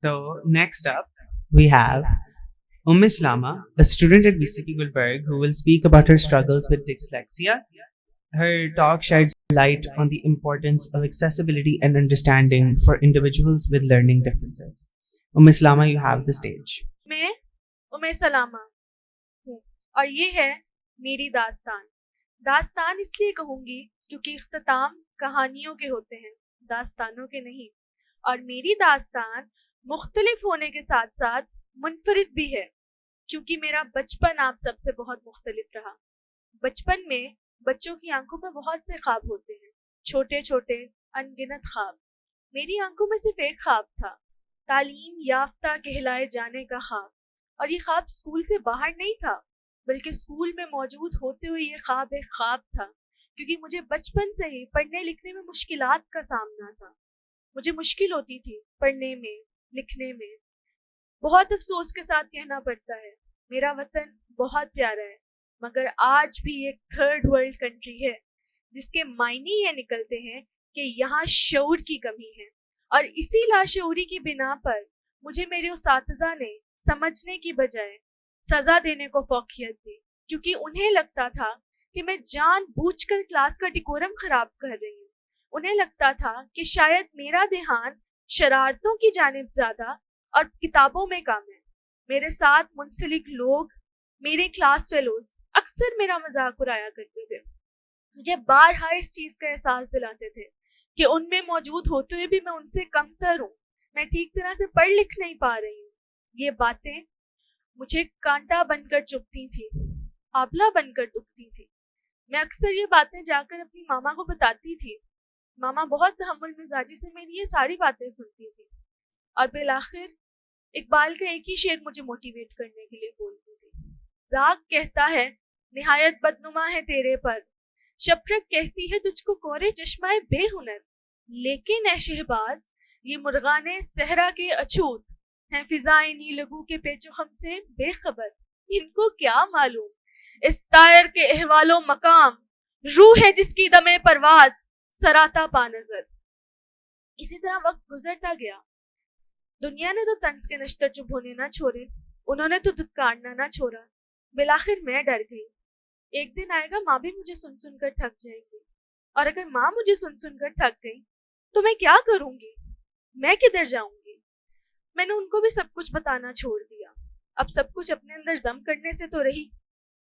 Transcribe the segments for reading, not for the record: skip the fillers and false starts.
So next up, we have Islama, a student at BCP Gulberg, who will speak about her struggles with dyslexia. Her talk sheds light on the importance of accessibility and understanding for individuals with learning differences. Islama, you have the stage. मैं उमे सलामा हूँ और ये है मेरी दास्तान। दास्तान इसलिए कहूँगी क्योंकि इख्तिताम कहानियों के होते हैं, दास्तानों के नहीं। और मेरी दास्तान मुख्तलिफ होने के साथ साथ मुनफरिद भी है, क्योंकि मेरा बचपन आप सबसे बहुत मुख्तलिफ रहा। बचपन में बच्चों की आंखों में बहुत से ख्वाब होते हैं, छोटे छोटे अनगिनत ख्वाब। मेरी आंखों में सिर्फ एक ख्वाब था, तालीम याफ्ता कहलाए जाने का ख्वाब। और ये ख्वाब स्कूल से बाहर नहीं था, बल्कि स्कूल में मौजूद होते हुए ये ख्वाब एक ख्वाब था, क्योंकि मुझे बचपन से ही पढ़ने लिखने में मुश्किलात का सामना था। मुझे मुश्किल होती थी पढ़ने में, लिखने में। बहुत अफसोस के साथ कहना पड़ता है, मेरा वतन बहुत प्यारा है, मगर आज भी एक थर्ड वर्ल्ड कंट्री है, जिसके मायने ये निकलते हैं कि यहाँ शऊर की कमी है। और इसी लाशऊरी की बिना पर मुझे मेरे उस्ताज़ा ने समझने की बजाय सजा देने को फौकियत दी, क्योंकि उन्हें लगता था कि मैं जानबूझकर क्लास का डिकोरम खराब कर रही हूँ। उन्हें लगता था कि शायद मेरा ध्यान शरारतों की जानिब ज्यादा और किताबों में कम है। मेरे साथ मुंसलिक लोग, मेरे क्लास फेलोज अक्सर मेरा मजाक उड़ाया करते थे, मुझे बारहा इस चीज का एहसास दिलाते थे कि उनमें मौजूद होते हुए भी मैं उनसे कमतर हूँ, मैं ठीक तरह से पढ़ लिख नहीं पा रही हूँ। ये बातें मुझे कांटा बनकर चुभती थी, आबला बनकर दुखती थी। मैं अक्सर ये बातें जाकर अपनी मामा को बताती थी। मामा बहुत तहम्मुल मिजाजी से मेरी ये सारी बातें सुनती थी, और बिलाखिर इकबाल का एक ही शेर मुझे मोटिवेट करने के लिए बोलती थी। जाग कहता है निहायत बदनुमा है तेरे पर, शफरत कहती है तुझको कोरे चश्माए बेहुनर, लेकिन ऐ शहबाज ये मुर्गाने सहरा के अछूत हैं, फिजाएं नी लगू के पेचो हमसे बेखबर। इनको क्या मालूम इस तायर के अहवालो मकाम, रूह है जिसकी दमे परवाज सराता पा नजर। इसी तरह वक्त गुजरता गया। दुनिया ने तो तंज के नश्तर चुप होने ना छोड़े, उन्होंने तो धुतकारना ना छोड़ा। बिलाखिर मैं डर गई, एक दिन आएगा माँ भी मुझे सुन सुन कर थक जाएंगी, और अगर माँ मुझे सुन सुन कर थक गई तो मैं क्या करूंगी, मैं किधर जाऊंगी। मैंने उनको भी सब कुछ बताना छोड़ दिया। अब सब कुछ अपने अंदर जम करने से तो रही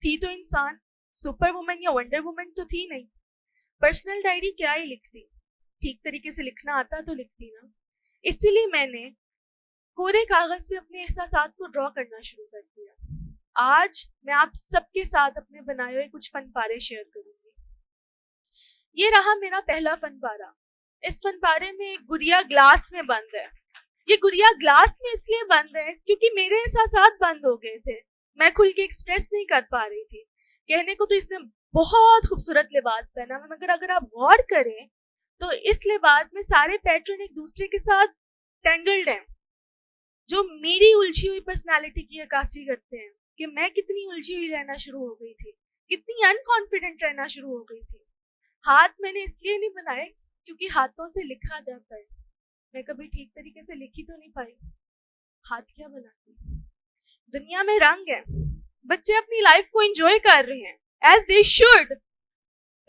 थी तो इंसान, सुपर वुमन या वंडर वुमन तो थी नहीं। पर्सनल डायरी क्या ही लिखती, ठीक तरीके से लिखना आता तो लिखती ना। इसीलिए मैंने कोरे कागज पे अपने एहसासात को ड्रॉ करना शुरू कर दिया। आज मैं आप सबके साथ अपने बनाए हुए कुछ फन पारे शेयर करूंगी। ये रहा मेरा पहला फन पारा। इस फन पारे में एक गुड़िया ग्लास में बंद है। ये गुड़िया ग्लास में इसलिए बंद है क्योंकि मेरे एहसासात बंद हो गए थे, मैं खुल के एक्सप्रेस नहीं कर पा रही थी। कहने को तो इसने बहुत खूबसूरत लिबास पहना है, मगर अगर आप गौर करें तो इस लिबास में सारे पैटर्न एक दूसरे के साथ टेंगल्ड हैं, जो मेरी उलझी हुई पर्सनालिटी की अक्कासी करते हैं कि मैं कितनी उलझी हुई रहना शुरू हो गई थी, कितनी अनकॉन्फिडेंट रहना शुरू हो गई थी। हाथ मैंने इसलिए नहीं बनाए क्योंकि हाथों से लिखा जाता है, मैं कभी ठीक तरीके से लिख ही तो नहीं पाई, हाथ क्या बनाती। दुनिया में रंग है, बच्चे अपनी लाइफ को एंजॉय कर रहे हैं एज दे शुड।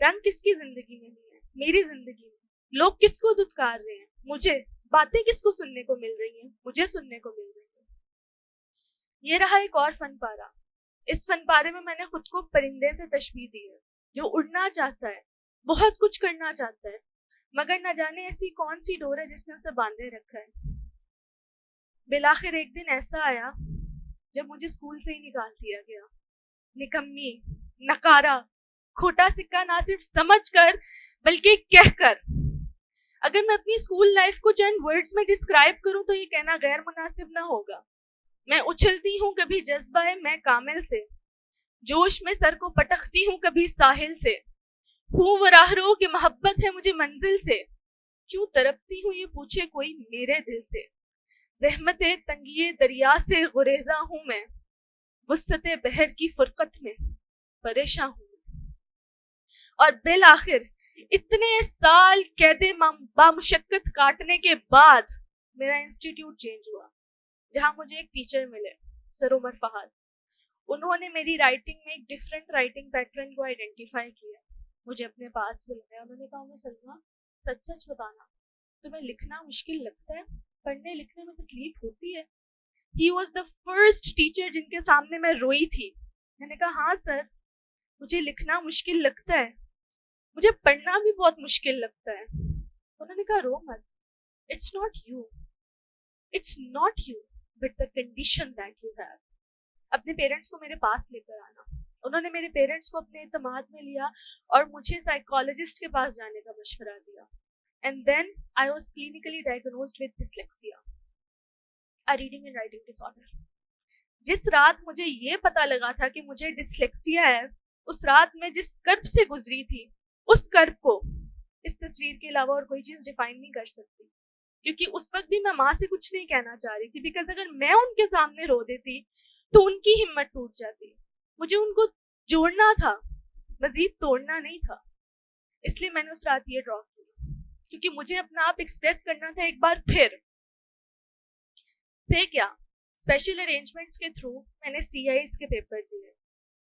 रंग किसकी जिंदगी में नहीं है, मेरी जिंदगी में। लोग किसको धुतकार रहे हैं, मुझे। बातें किसको सुनने को मिल रही हैं, मुझे सुनने को मिल रही है। ये रहा एक और फन पारा। इस फन पारे में मैंने खुद को परिंदे से तशबीह दी है, जो उड़ना चाहता है, बहुत कुछ करना चाहता है, मगर न जाने ऐसी कौन सी डोर है जिसने उसे बांधे रखा है। बिलाखिर एक दिन ऐसा आया जब मुझे स्कूल से ही निकाल दिया गया। निकम्मी, नकारा, खोटा सिक्का ना सिर्फ समझ कर बल्कि कहकर। अगर मैं अपनी स्कूल लाइफ को चंद वर्ड्स में डिस्क्राइब करूं तो ये कहना गैर मुनासिब ना होगा। मैं उछलती हूँ कभी जज्बाए मैं कामिल से, जोश में सर को पटकती हूँ कभी साहिल से, हूँ वो राहरो की मोहब्बत है मुझे मंजिल से, क्यों तड़पती हूँ ये पूछे कोई मेरे दिल से, ज़हमते तंगिए दरिया से गुरेजा हूँ मैं, वुस्सते बहर की फुरकत में परेशान हूँ। और बिल आखिर इतने साल कैदे बामुशक्कत काटने के बाद मेरा इंस्टीट्यूट चेंज हुआ। جہاں مجھے ایک ٹیچر ملے سر عمر فہد. انہوں نے میری رائٹنگ میں ایک ڈفرینٹ رائٹنگ پیٹرن کو آئیڈینٹیفائی کیا, مجھے اپنے پاس بلایا. انہوں نے کہا سلمیٰ سچ سچ بتانا تمہیں لکھنا مشکل لگتا ہے, پڑھنے لکھنے میں تکلیف ہوتی ہے؟ He was the first teacher جن کے سامنے میں روئی تھی. میں نے کہا ہاں سر مجھے لکھنا مشکل لگتا ہے, مجھے پڑھنا بھی بہت مشکل لگتا ہے. انہوں نے کہا رو مت, it's not you but the condition that you have. اپنے پیرنٹس کو میرے پاس لے کر آنا. انہوں نے میرے پیرنٹس کو اپنے اعتماد میں لیا اور مجھے سائیکالوجسٹ کے پاس جانے کا مشورہ دیا. And then I was clinically diagnosed with dyslexia, a reading and writing disorder. جس رات مجھے یہ پتا لگا تھا کہ مجھے ڈسلیکسیا ہے, اس رات میں جس کرب سے گزری تھی, اس کرب کو اس تصویر کے علاوہ اور کوئی چیز ڈیفائن نہیں کر سکتی. کیونکہ اس وقت بھی میں ماں سے کچھ نہیں کہنا چاہ رہی تھی, بیکاز اگر میں ان کے سامنے رو دیتی تو ان کی ہمت ٹوٹ جاتی. مجھے ان کو جوڑنا تھا, مزید توڑنا نہیں تھا. اس لیے میں نے اس رات یہ ڈرا کیا, کیونکہ مجھے اپنا آپ ایکسپریس کرنا تھا ایک بار پھر کیا اسپیشل ارینجمنٹس کے تھرو میں نے سی آئیز کے پیپر دیے.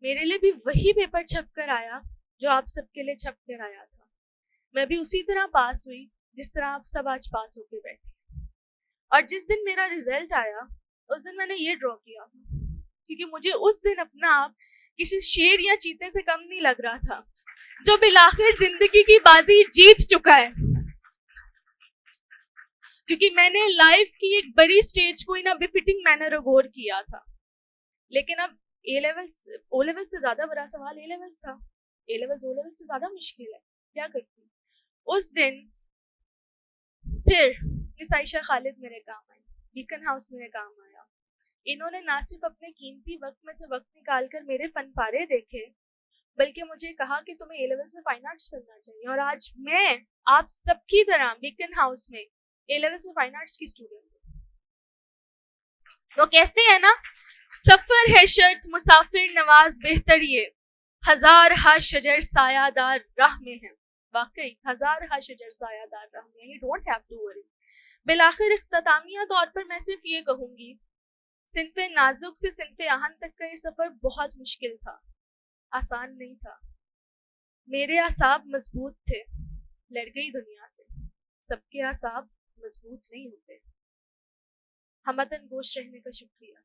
میرے لیے بھی وہی پیپر چھپ کر آیا جو آپ سب کے لیے چھپ کر آیا تھا. میں بھی اسی طرح پاس ہوئی جس طرح آپ سب آج پاس ہو کے بیٹھے. اور جس دن میرا رزلٹ آیا اس دن میں نے یہ ڈرا کیا, کیونکہ مجھے اس دن اپنا آپ کسی شیر یا چیتے سے کم نہیں لگ رہا تھا جو بالآخر زندگی کی بازی جیت چکا ہے. کیونکہ میں نے لائف کی ایک بڑی سٹیج کو ان اے بفٹنگ مینر اگور کیا تھا. لیکن اب او لیول سے زیادہ بڑا سوال اے لیولز تھا. اے لیولز او لیول سے زیادہ مشکل ہے. کیا کرتی اس دن پھر مس عائشہ خالد میرے کام آئی, بیکن ہاؤس میرے کام آیا. انہوں نے نہ صرف اپنے قیمتی وقت میں سے وقت نکال کر میرے فن پارے دیکھے, بلکہ مجھے کہا کہ تمہیں اے لیولز میں فائن آرٹس پڑھنا چاہیے. اور آج میں آپ سب کی طرح بیکن ہاؤس میں اے لیولز میں فائن آرٹس کی اسٹوڈنٹ ہوں. وہ کہتے ہیں نا, سفر ہے شرط مسافر نواز بہتر یہ, ہزار ہا شجر سایہ دار راہ میں ہے. واقعی ہزار ہا شجر سایہ دار راہ میں ہے. You don't have to worry. بالآخر اختتامیہ طور پر میں صرف یہ کہوں گی, صنف نازک سے صنف آہن تک کا یہ سفر بہت مشکل تھا, آسان نہیں تھا. میرے اعصاب مضبوط تھے, لڑ گئی دنیا سے. سب کے اعصاب مضبوط نہیں ہوتے. ہمدن گوش رہنے کا شکریہ.